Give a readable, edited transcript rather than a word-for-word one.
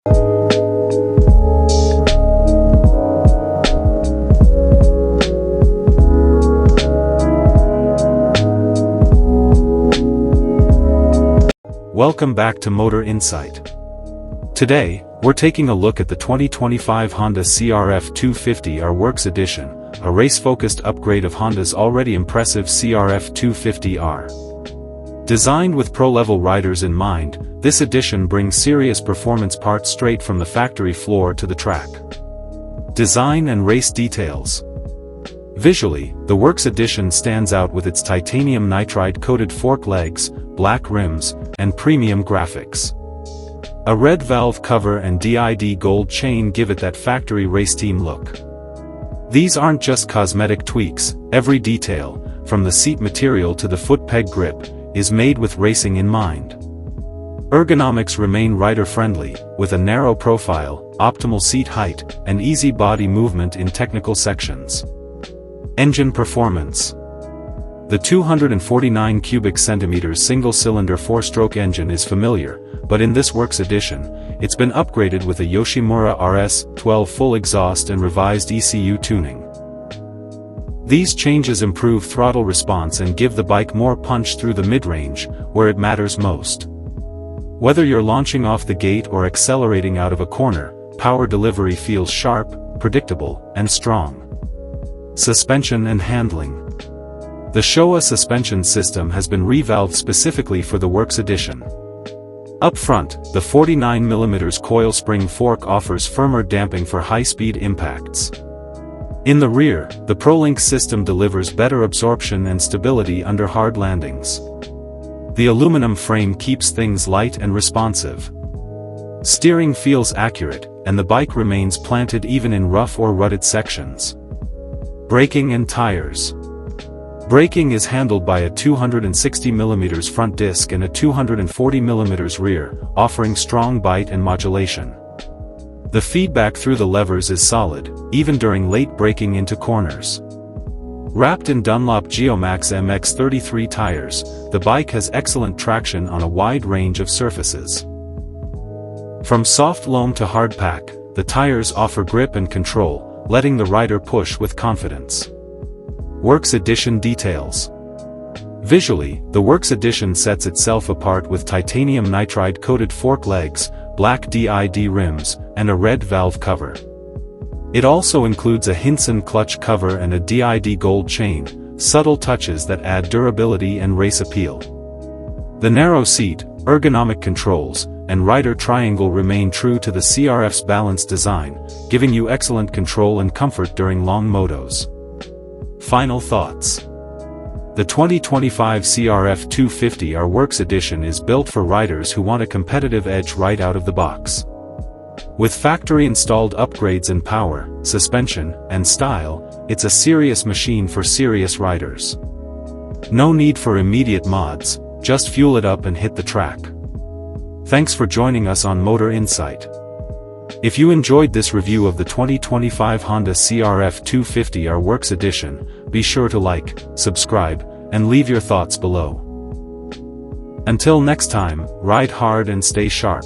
Welcome back to Motor Insight. Today, we're taking a look at the 2025 Honda CRF250R Works Edition, a race-focused upgrade of Honda's already impressive CRF250R. Designed with pro-level riders in mind, this edition brings serious performance parts straight from the factory floor to the track. Design and race details. Visually, the Works Edition stands out with its titanium nitride-coated fork legs, black rims, and premium graphics. A red valve cover and DID gold chain give it that factory race team look. These aren't just cosmetic tweaks, every detail, from the seat material to the foot peg grip, is made with racing in mind. Ergonomics remain rider-friendly, with a narrow profile, optimal seat height, and easy body movement in technical sections. Engine performance. The 249 cubic centimeters single-cylinder 4-stroke engine is familiar, but in this Works Edition, it's been upgraded with a Yoshimura RS-12 full exhaust and revised ECU tuning. These changes improve throttle response and give the bike more punch through the mid-range, where it matters most. Whether you're launching off the gate or accelerating out of a corner, power delivery feels sharp, predictable, and strong. Suspension and handling. The Showa suspension system has been revalved specifically for the Works Edition. Up front, the 49mm coil spring fork offers firmer damping for high-speed impacts. In the rear, the ProLink system delivers better absorption and stability under hard landings. The aluminum frame keeps things light and responsive. Steering feels accurate, and the bike remains planted even in rough or rutted sections. Braking and tires. Braking is handled by a 260mm front disc and a 240mm rear, offering strong bite and modulation. The feedback through the levers is solid, even during late braking into corners. Wrapped in Dunlop Geomax MX-33 tires, the bike has excellent traction on a wide range of surfaces. From soft loam to hard pack, the tires offer grip and control, letting the rider push with confidence. Works Edition details. Visually, the Works Edition sets itself apart with titanium nitride-coated fork legs, black DID rims, and a red valve cover. It also includes a Hinson clutch cover and a DID gold chain, subtle touches that add durability and race appeal. The narrow seat, ergonomic controls, and rider triangle remain true to the CRF's balanced design, giving you excellent control and comfort during long motos. Final thoughts. The 2025 CRF250R Works Edition is built for riders who want a competitive edge right out of the box. With factory-installed upgrades in power, suspension, and style, it's a serious machine for serious riders. No need for immediate mods, just fuel it up and hit the track. Thanks for joining us on Motor Insight. If you enjoyed this review of the 2025 Honda CRF250R Works Edition, be sure to like, subscribe, and leave your thoughts below. Until next time, ride hard and stay sharp.